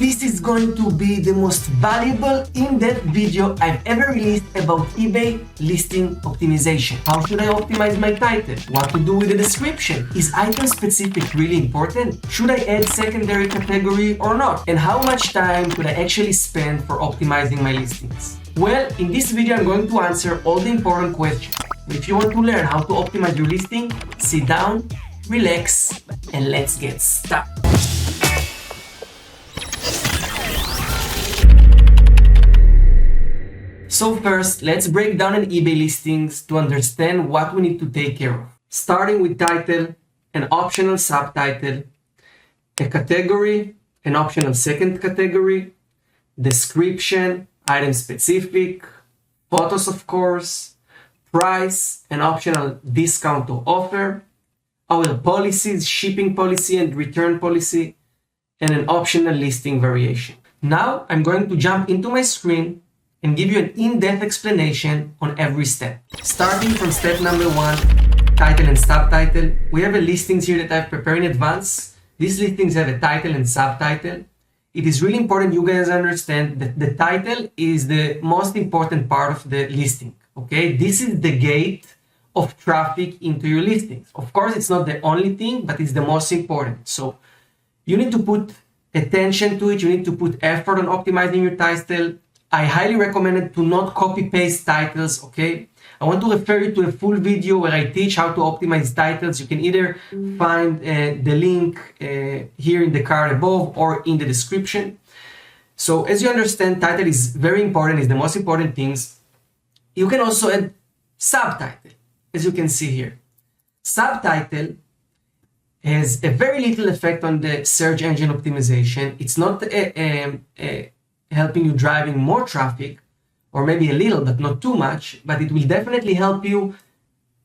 This is going to be the most valuable in-depth video I've ever released about eBay listing optimization. How should I optimize my title? What to do with the description? Is item specific really important? Should I add secondary category or not? And how much time could I actually spend for optimizing my listings? Well, in this video I'm going to answer all the important questions. If you want to learn how to optimize your listing, sit down, relax, and let's get started. So first, let's break down an eBay listings to understand what we need to take care of. Starting with title, an optional subtitle, a category, an optional second category, description, item specific, photos of course, price, an optional discount or offer, our policies, shipping policy and return policy, and an optional listing variation. Now I'm going to jump into my screen and give you an in-depth explanation on every step. Starting from step number 1, title and subtitle. We have a listings here that I've prepared in advance. These listings have a title and subtitle. It is really important you guys understand that the title is the most important part of the listing, okay? This is the gate of traffic into your listings. Of course, it's not the only thing, but it's the most important. So you need to put attention to it. You need to put effort on optimizing your title. I highly recommend it to not copy paste titles, okay? I want to refer you to a full video where I teach how to optimize titles. You can either find the link here in the card above or in the description. So as you understand, title is very important, it's the most important things. You can also add subtitle, as you can see here. Subtitle has a very little effect on the search engine optimization. It's not helping you driving more traffic, or maybe a little, but not too much, but it will definitely help you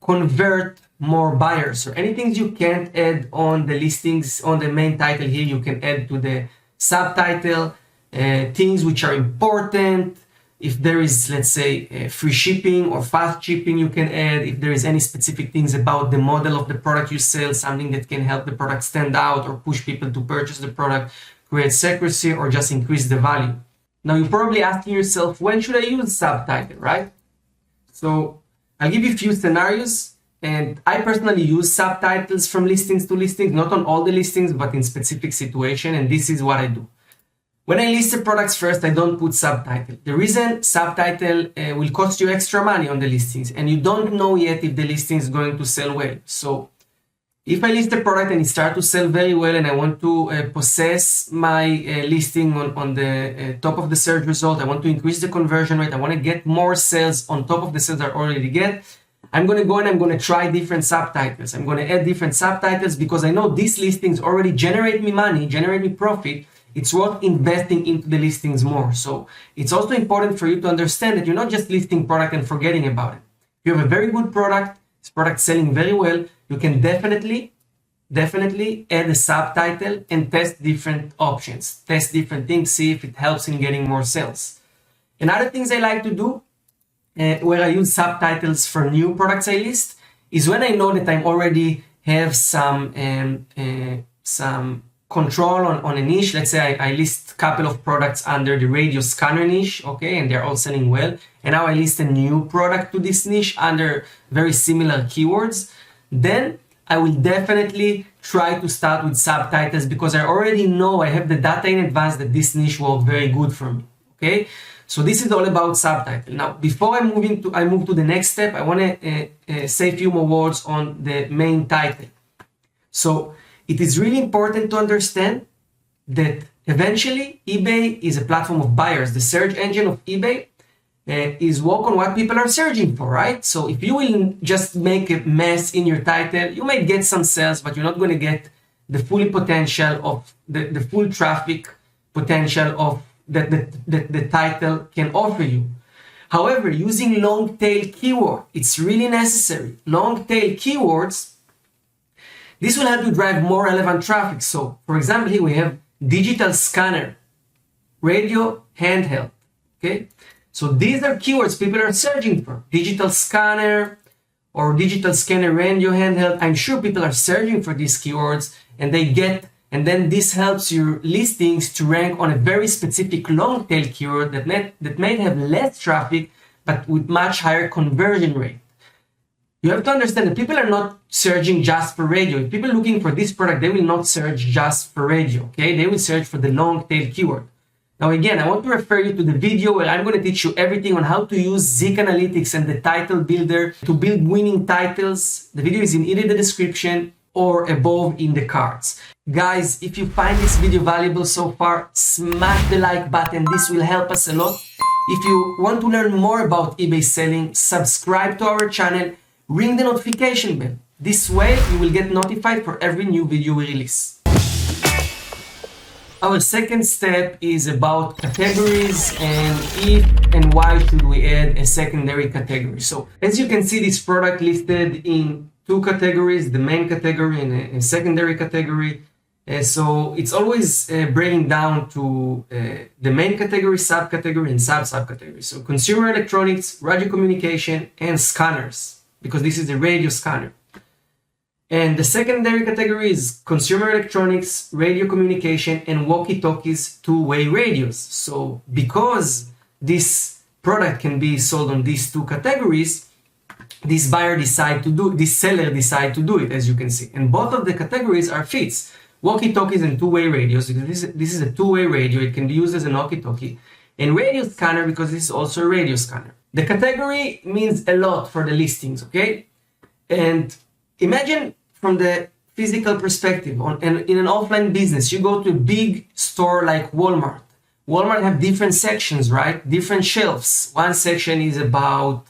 convert more buyers. So anything you can't add on the listings, on the main title here, you can add to the subtitle, things which are important. If there is, let's say, free shipping or fast shipping, you can add. If there is any specific things about the model of the product you sell, something that can help the product stand out or push people to purchase the product, create secrecy, or just increase the value. Now you're probably asking yourself, when should I use subtitle, right? So I'll give you a few scenarios, and I personally use subtitles from listings to listings, not on all the listings, but in specific situation, and this is what I do. When I list the products first, I don't put subtitle. The reason subtitle will cost you extra money on the listings, and you don't know yet if the listing is going to sell well. So if I list the product and it starts to sell very well and I want to possess my listing on the top of the search result, I want to increase the conversion rate, I want to get more sales on top of the sales I already get, I'm going to go and I'm going to try different subtitles. I'm going to add different subtitles because I know these listings already generate me money, generate me profit. It's worth investing into the listings more. So it's also important for you to understand that you're not just listing product and forgetting about it. If you have a very good product, this product selling very well, you can definitely add a subtitle and test different options, test different things, see if it helps in getting more sales. And other things I like to do where I use subtitles for new products I list is when I know that I already have some control on a niche. Let's say I list a couple of products under the radio scanner niche, okay, and they're all selling well. And now I list a new product to this niche under very similar keywords. Then I will definitely try to start with subtitles because I already know I have the data in advance that this niche will work very good for me, okay? So this is all about subtitle. Now, before I move to the next step, I want to say a few more words on the main title. So it is really important to understand that eventually eBay is a platform of buyers. The search engine of eBay is work on what people are searching for, right? So if you will just make a mess in your title, you might get some sales, but you're not going to get the full potential of the full traffic potential of that the title can offer you. However, using long tail keyword, it's really necessary. Long tail keywords, this will help you drive more relevant traffic. So for example, here we have digital scanner, radio, handheld, okay? So these are keywords people are searching for. Digital scanner or digital scanner radio handheld. I'm sure people are searching for these keywords and they get And then this helps your listings to rank on a very specific long tail keyword that may have less traffic, but with much higher conversion rate. You have to understand that people are not searching just for radio. If people are looking for this product, they will not search just for radio, okay? They will search for the long tail keyword. Now, again, I want to refer you to the video where I'm going to teach you everything on how to use Zik Analytics and the title builder to build winning titles. The video is in either the description or above in the cards. Guys, if you find this video valuable so far, smash the like button. This will help us a lot. If you want to learn more about eBay selling, subscribe to our channel, ring the notification bell. This way, you will get notified for every new video we release. Our second step is about categories and if and why should we add a secondary category. So as you can see, this product listed in two categories, the main category and a secondary category. So it's always breaking down to the main category, subcategory, and subcategory. So consumer electronics, radio communication, and scanners, because this is the radio scanner. And the secondary category is consumer electronics, radio communication, and walkie-talkies, two-way radios. So because this product can be sold on these two categories, this seller decide to do it, as you can see. And both of the categories are fits. Walkie-talkies and two-way radios, because this is a two-way radio. It can be used as a walkie-talkie. And radio scanner, because this is also a radio scanner. The category means a lot for the listings, okay? And imagine from the physical perspective, in an offline business, you go to a big store like Walmart. Walmart have different sections, right? Different shelves. One section is about,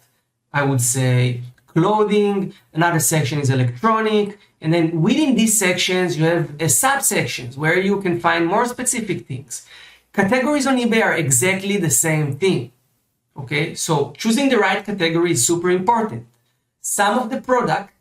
I would say, clothing. Another section is electronic. And then within these sections, you have subsections where you can find more specific things. Categories on eBay are exactly the same thing. Okay, so choosing the right category is super important. Some of the product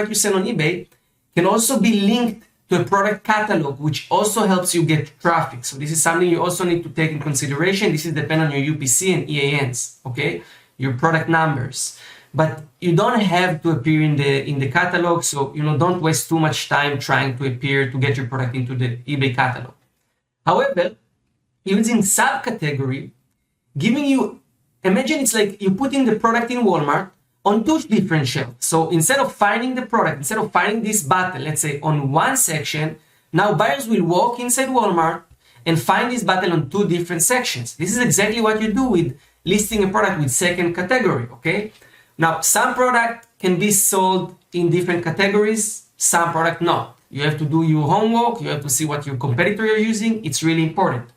you sell on eBay can also be linked to a product catalog, which also helps you get traffic. So this is something you also need to take in consideration. This is dependent on your UPC and EANs, okay? Your product numbers. But you don't have to appear in the catalog, so don't waste too much time trying to appear to get your product into the eBay catalog. However, using subcategory, giving you, imagine it's like you putting the product in Walmart on two different shelves. So instead of finding the product, instead of finding this button, let's say on one section, now buyers will walk inside Walmart and find this button on two different sections. This is exactly what you do with listing a product with second category, okay? Now, some product can be sold in different categories, some product not. You have to do your homework, you have to see what your competitor are using. It's really important.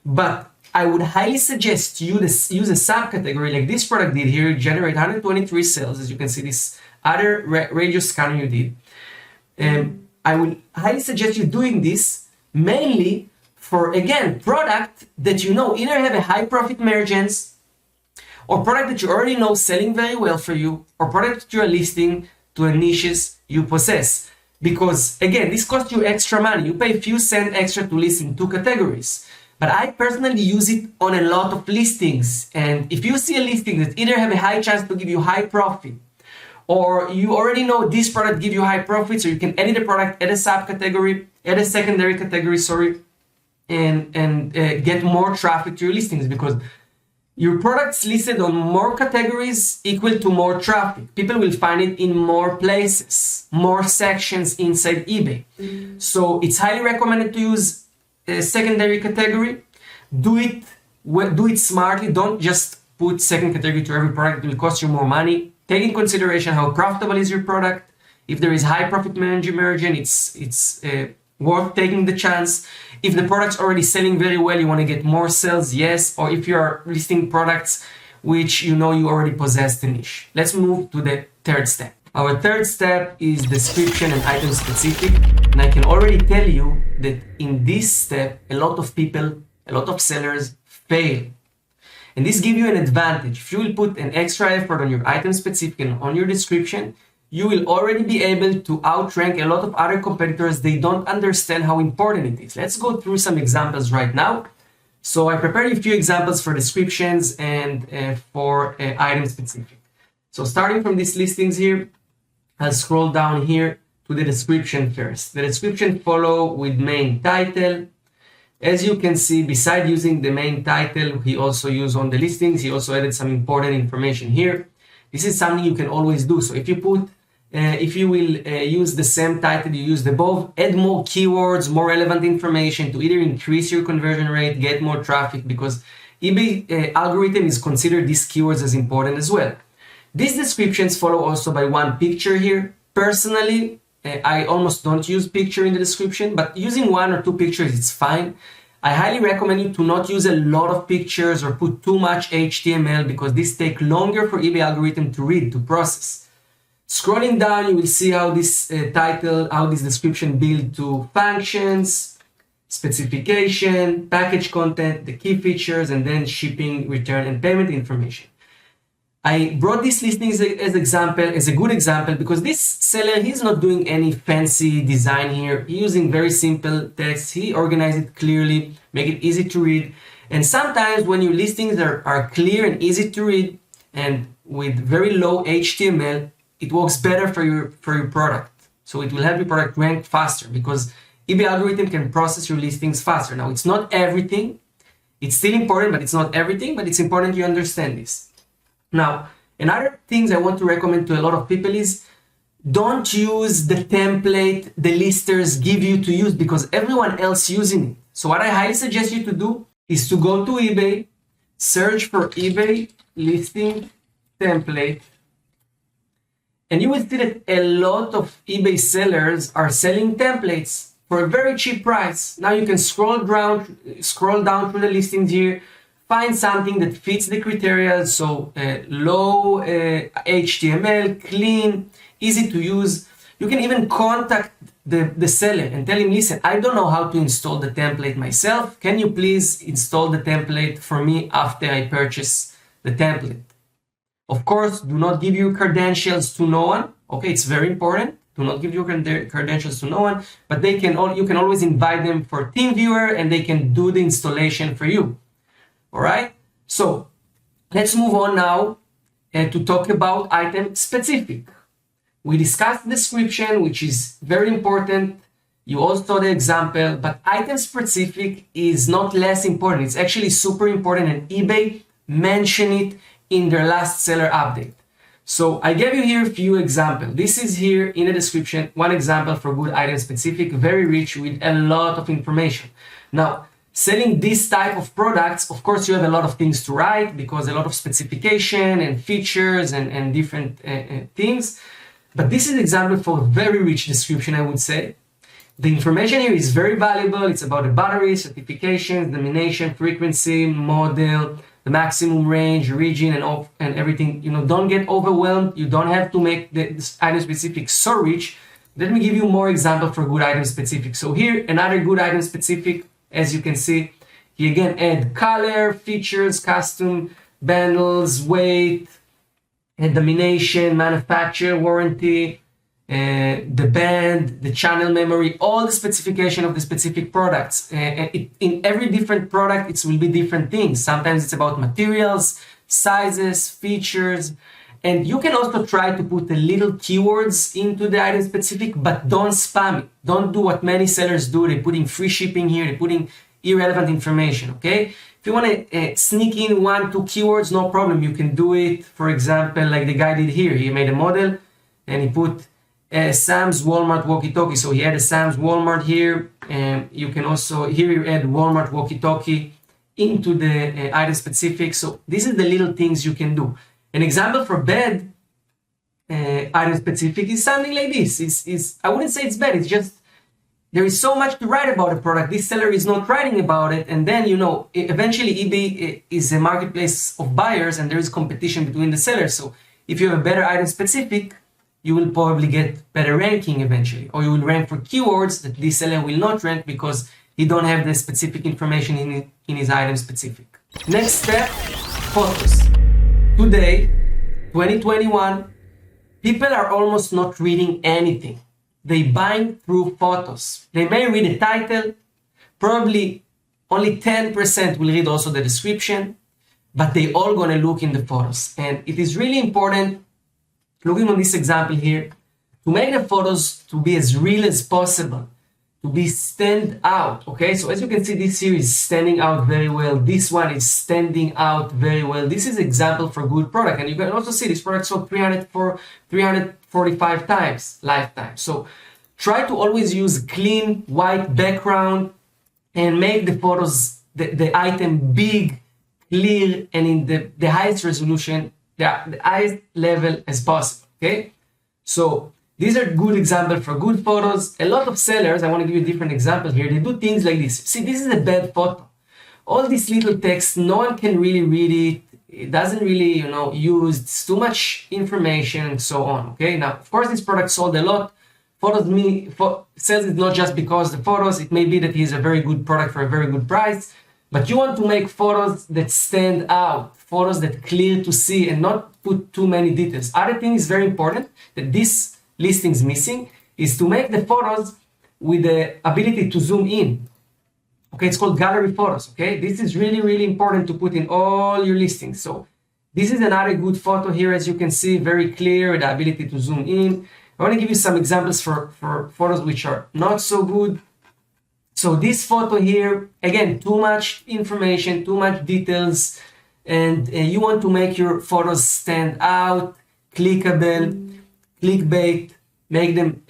But I would highly suggest you use a subcategory like this product did here, generate 123 sales, as you can see this other radio scanner you did. I would highly suggest you doing this mainly for, again, product that either have a high profit margins, or product that you already know selling very well for you, or product that you are listing to a niches you possess. Because again, this costs you extra money. You pay a few cents extra to list in two categories. But I personally use it on a lot of listings. And if you see a listing that either have a high chance to give you high profit, or you already know this product give you high profit, so you can edit the product, add a subcategory, add a secondary category, and get more traffic to your listings, because your products listed on more categories equal to more traffic. People will find it in more places, more sections inside eBay. So it's highly recommended to use a secondary category. Do it smartly. Don't just put second category to every product. It will cost you more money. Take in consideration how profitable is your product. If there is high profit margin, it's worth taking the chance. If the product's already selling very well, you want to get more sales, yes. Or if you are listing products which you already possess the niche. Let's move to the third step. Our third step is description and item specific. And I can already tell you that in this step, a lot of people, a lot of sellers fail. And this gives you an advantage. If you will put an extra effort on your item specific and on your description, you will already be able to outrank a lot of other competitors. They don't understand how important it is. Let's go through some examples right now. So I prepared a few examples for descriptions and for item specific. So starting from these listings here, I'll scroll down here to the description first. The description follow with main title. As you can see, beside using the main title, he also used on the listings, he also added some important information here. This is something you can always do. So if you put, if you will use the same title you used above, add more keywords, more relevant information to either increase your conversion rate, get more traffic, because eBay algorithm is considered these keywords as important as well. These descriptions follow also by one picture here. Personally, I almost don't use picture in the description, but using one or two pictures, it's fine. I highly recommend you to not use a lot of pictures or put too much HTML, because this takes longer for eBay algorithm to read, to process. Scrolling down, you will see how this how this description build to functions, specification, package content, the key features, and then shipping, return, and payment information. I brought this listing as a good example, because this seller, he's not doing any fancy design here. He's using very simple text. He organized it clearly, make it easy to read. And sometimes when your listings are clear and easy to read and with very low HTML, it works better for your product. So it will help your product rank faster, because eBay algorithm can process your listings faster. Now, it's not everything. It's still important, but it's not everything, but it's important you understand this. Now, another things I want to recommend to a lot of people is don't use the template the listers give you to use, because everyone else using it. So what I highly suggest you to do is to go to eBay, search for eBay listing template, and you will see that a lot of eBay sellers are selling templates for a very cheap price. Now you can scroll down through the listings here, find something that fits the criteria, so low HTML, clean, easy to use. You can even contact the seller and tell him, listen, I don't know how to install the template myself. Can you please install the template for me after I purchase the template? Of course, do not give your credentials to no one. Okay, it's very important. Do not give your credentials to no one, but you can always invite them for TeamViewer and they can do the installation for you. All right, so let's move on now to talk about item specific. We discussed description, which is very important. You also saw the example, but item specific is not less important. It's actually super important, and eBay mentioned it in their last seller update. So I gave you here a few examples. This is here in the description, one example for good item specific, very rich with a lot of information. Now, selling this type of products, of course, you have a lot of things to write, because a lot of specification and features and different things. But this is an example for a very rich description, I would say. The information here is very valuable. It's about the battery, certifications, domination, frequency, model, the maximum range, region, and everything. You know, don't get overwhelmed. You don't have to make this item specific so rich. Let me give you more examples for good item specific. So here, another good item specific. As you can see, he again add color, features, custom bundles, weight, and domination, manufacturer warranty, the band, the channel memory, all the specification of the specific products. In every different product, it will be different things. Sometimes it's about materials, sizes, features, and you can also try to put a little keywords into the item specific, but don't spam it. Don't do what many sellers do. They're putting free shipping here. They're putting irrelevant information, okay? If you want to sneak in 1-2 keywords, no problem. You can do it, for example, like the guy did here. He made a model and he put Sam's Walmart walkie-talkie. So he had a Sam's Walmart here. And you can also, here you add Walmart walkie-talkie into the item specific. So these are the little things you can do. An example for bad item specific is something like this. I wouldn't say it's bad, it's just there is so much to write about a product. This seller is not writing about it, and then, you know, eventually eBay is a marketplace of buyers and there is competition between the sellers. So if you have a better item specific, you will probably get better ranking eventually, or you will rank for keywords that this seller will not rank because he don't have the specific information in his item specific. Next step, photos. Today, 2021, people are almost not reading anything. They buying through photos. They may read the title, probably only 10% will read also the description, but they all gonna look in the photos. And it is really important, looking on this example here, to make the photos to be as real as possible, to be stand out, okay? So as you can see, this here is standing out very well. This one is standing out very well. This is example for good product. And you can also see this product sold 345 times lifetime. So try to always use clean white background and make the photos, the item big, clear, and in the highest resolution, the highest level as possible, okay? So these are good examples for good photos. A lot of sellers, I want to give you a different example here, they do things like this. See, this is a bad photo. All this little text, no one can really read it. It doesn't really, use, it's too much information and so on, okay? Now, of course, this product sold a lot. Sales is not just because the photos, it may be that he's a very good product for a very good price, but you want to make photos that stand out, photos that clear to see and not put too many details. Other thing is very important that this listing is missing is to make the photos with the ability to zoom in. Okay, it's called gallery photos, okay? This is really, really important to put in all your listings. So this is another good photo here, as you can see, very clear, the ability to zoom in. I want to give you some examples for photos which are not so good. So this photo here, again, too much information, too much details, and you want to make your photos stand out, clickable, clickbait, make them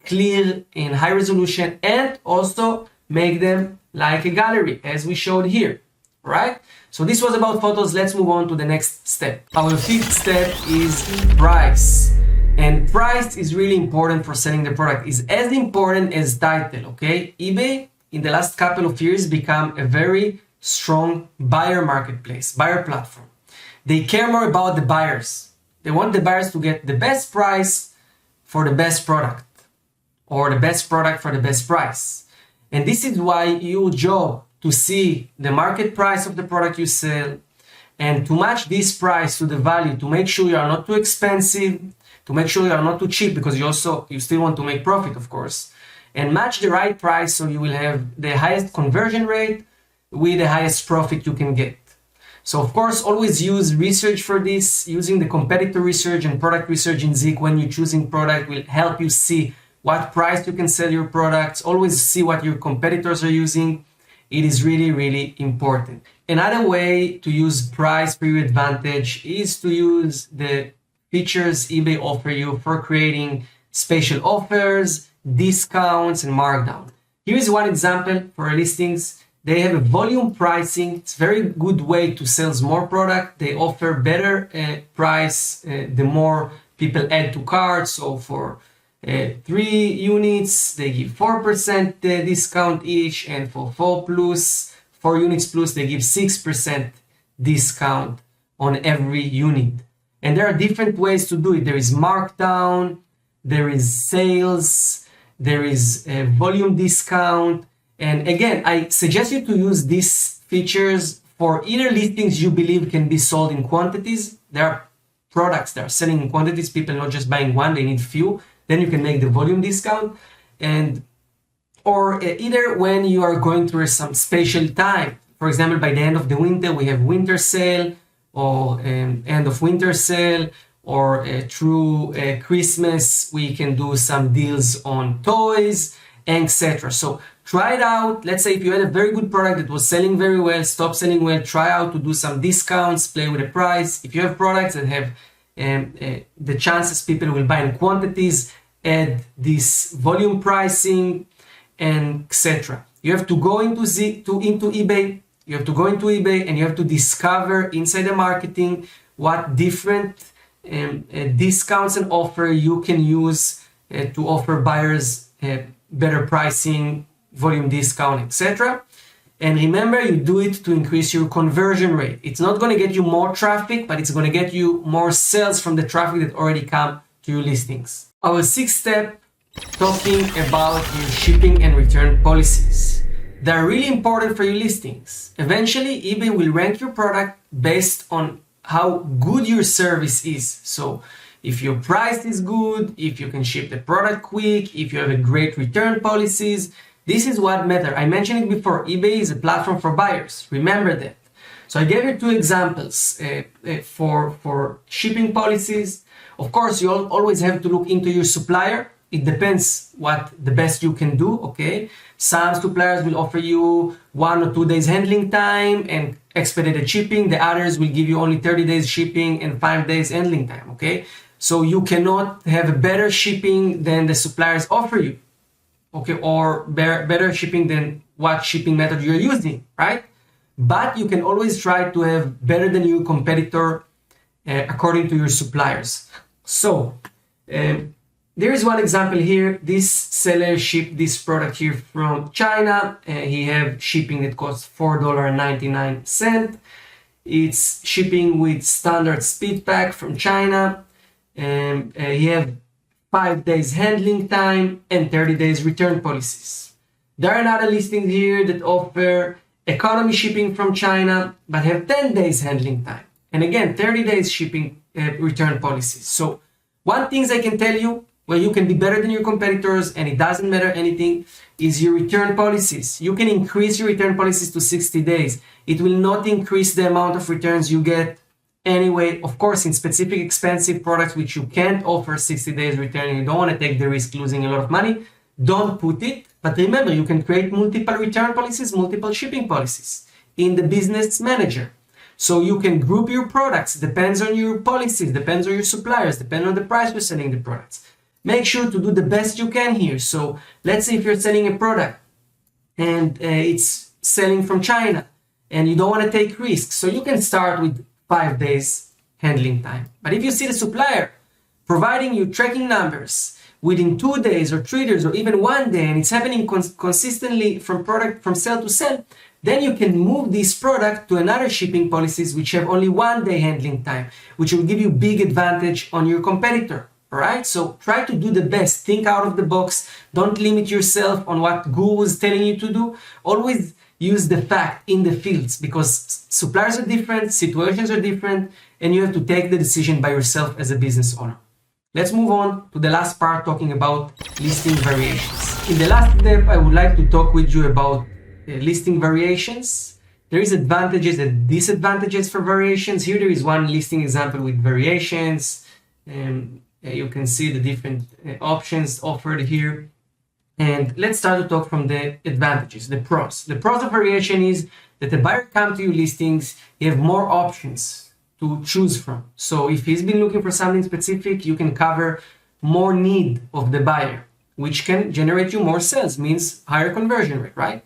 clear in high resolution, and also make them like a gallery, as we showed here, right? So this was about photos. Let's move on to the next step. Our fifth step is price. And price is really important for selling the product. It's as important as title, okay? eBay, in the last couple of years, become a very strong buyer marketplace, buyer platform. They care more about the buyers. They want the buyers to get the best price for the best product, or the best product for the best price. And this is why your job to see the market price of the product you sell and to match this price to the value, to make sure you are not too expensive, to make sure you are not too cheap, because you still want to make profit, of course, and match the right price so you will have the highest conversion rate with the highest profit you can get. So of course, always use research for this. Using the competitor research and product research in Zik when you're choosing product will help you see what price you can sell your products. Always see what your competitors are using. It is really, really important. Another way to use price for your advantage is to use the features eBay offer you for creating special offers, discounts, and markdown. Here's one example for listings. They have a volume pricing. It's a very good way to sell more product. They offer better price the more people add to cart. So for 3 units, they give 4% discount each, and for 4 units plus, they give 6% discount on every unit. And there are different ways to do it. There is markdown, there is sales, there is a volume discount. And again, I suggest you to use these features for either listings you believe can be sold in quantities. There are products that are selling in quantities, people not just buying one, they need few. Then you can make the volume discount. Or either when you are going through some special time. For example, by the end of the winter, we have winter sale, or end of winter sale, or through Christmas, we can do some deals on toys, etc. So try it out. Let's say if you had a very good product that was selling very well, stop selling well, try out to do some discounts, play with the price. If you have products that have the chances people will buy in quantities, add this volume pricing, and etc. You have to go into eBay. You have to go into eBay and you have to discover inside the marketing what different discounts and offer you can use to offer buyers better pricing, volume discount, etc. And remember, you do it to increase your conversion rate. It's not going to get you more traffic, but it's going to get you more sales from the traffic that already come to your listings. Our sixth step, talking about your shipping and return policies. They're really important for your listings. Eventually, eBay will rank your product based on how good your service is. So if your price is good, if you can ship the product quick, if you have a great return policies, this is what matters. I mentioned it before, eBay is a platform for buyers. Remember that. So I gave you two examples for shipping policies. Of course, you always have to look into your supplier. It depends what the best you can do, okay? Some suppliers will offer you 1 or 2 days handling time and expedited shipping. The others will give you only 30 days shipping and 5 days handling time, okay? So you cannot have a better shipping than the suppliers offer you, okay? Or better shipping than what shipping method you're using, right? But you can always try to have better than your competitor according to your suppliers. So there is one example here. This seller shipped this product here from China. He have shipping that costs $4.99. It's shipping with standard speed pack from China. He have 5 days handling time and 30 days return policies. There are another listings here that offer economy shipping from China, but have 10 days handling time. And again, 30 days shipping return policies. So one thing I can tell you, where you can be better than your competitors and it doesn't matter anything, is your return policies. You can increase your return policies to 60 days. It will not increase the amount of returns you get anyway. Of course, in specific expensive products which you can't offer 60 days return, you don't want to take the risk losing a lot of money, don't put it. But remember, you can create multiple return policies, multiple shipping policies in the business manager. So you can group your products, depends on your policies, depends on your suppliers, depends on the price you're selling the products. Make sure to do the best you can here. So let's say if you're selling a product and it's selling from China and you don't want to take risks, so you can start with 5 days handling time. But if you see the supplier providing you tracking numbers within 2 days or 3 days or even 1 day, and it's happening consistently from sale to sale, then you can move this product to another shipping policies which have only 1 day handling time, which will give you big advantage on your competitor. All right, so try to do the best. Think out of the box. Don't limit yourself on what Google is telling you to do. Always use the fact in the fields, because suppliers are different, situations are different, and you have to take the decision by yourself as a business owner. Let's move on to the last part, talking about listing variations. In the last step, I would like to talk with you about listing variations. There is advantages and disadvantages for variations. Here there is one listing example with variations. You can see the different options offered here. And let's start to talk from the advantages, the pros. The pros of variation is that the buyer comes to your listings, you have more options to choose from. So if he's been looking for something specific, you can cover more need of the buyer, which can generate you more sales, means higher conversion rate, right?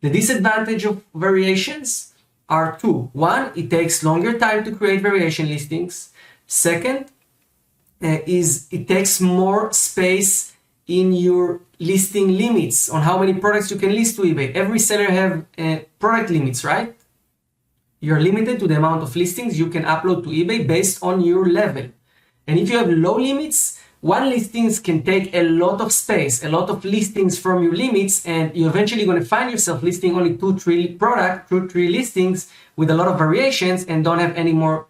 The disadvantage of variations are two. One, it takes longer time to create variation listings. Second, is it takes more space in your listing limits on how many products you can list to eBay. Every seller have product limits, right? You're limited to the amount of listings you can upload to eBay based on your level. And if you have low limits, one listings can take a lot of space, a lot of listings from your limits, and you're eventually going to find yourself listing only 2-3 listings with a lot of variations and don't have any more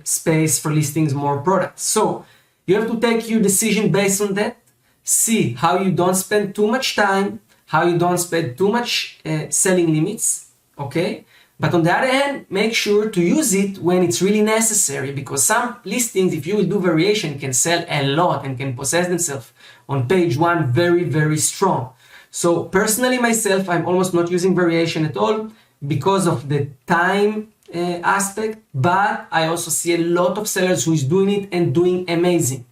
space for listings, more products. So you have to take your decision based on that. See how you don't spend too much time, how you don't spend too much selling limits, okay? But on the other hand, make sure to use it when it's really necessary, because some listings, if you will do variation, can sell a lot and can possess themselves on page one very, very strong. So personally myself, I'm almost not using variation at all because of the time aspect, but I also see a lot of sellers who is doing it and doing amazing.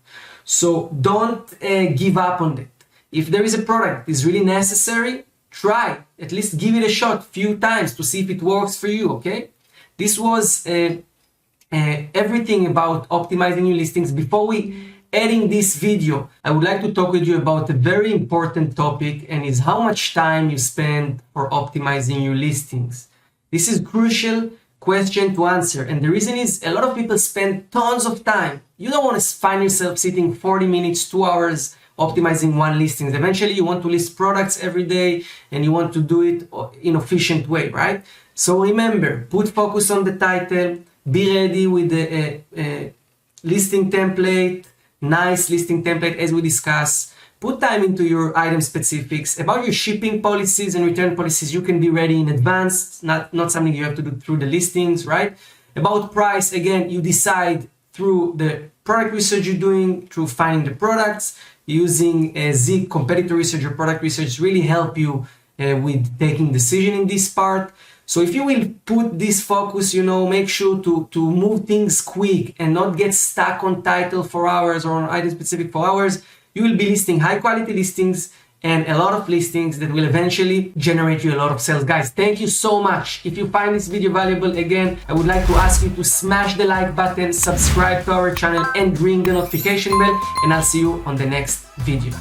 So don't give up on that. If there is a product that is really necessary, try, at least give it a shot few times to see if it works for you, okay? This was everything about optimizing your listings. Before we ending this video, I would like to talk with you about a very important topic, and is how much time you spend for optimizing your listings. This is crucial question to answer, and the reason is a lot of people spend tons of time. You don't want to find yourself sitting 40 minutes, 2 hours optimizing one listing. Eventually you want to list products every day and you want to do it in efficient way, right? So remember, put focus on the title, be ready with the listing template, nice listing template as we discussed. Put time into your item specifics. About your shipping policies and return policies, you can be ready in advance, not something you have to do through the listings, right? About price, again, you decide through the product research you're doing, through finding the products, using Zig competitor research or product research really help you with taking decision in this part. So if you will put this focus, make sure to move things quick and not get stuck on title for hours or on item specific for hours, you will be listing high quality listings and a lot of listings that will eventually generate you a lot of sales. Guys, thank you so much. If you find this video valuable, again, I would like to ask you to smash the like button, subscribe to our channel and ring the notification bell, and I'll see you on the next video.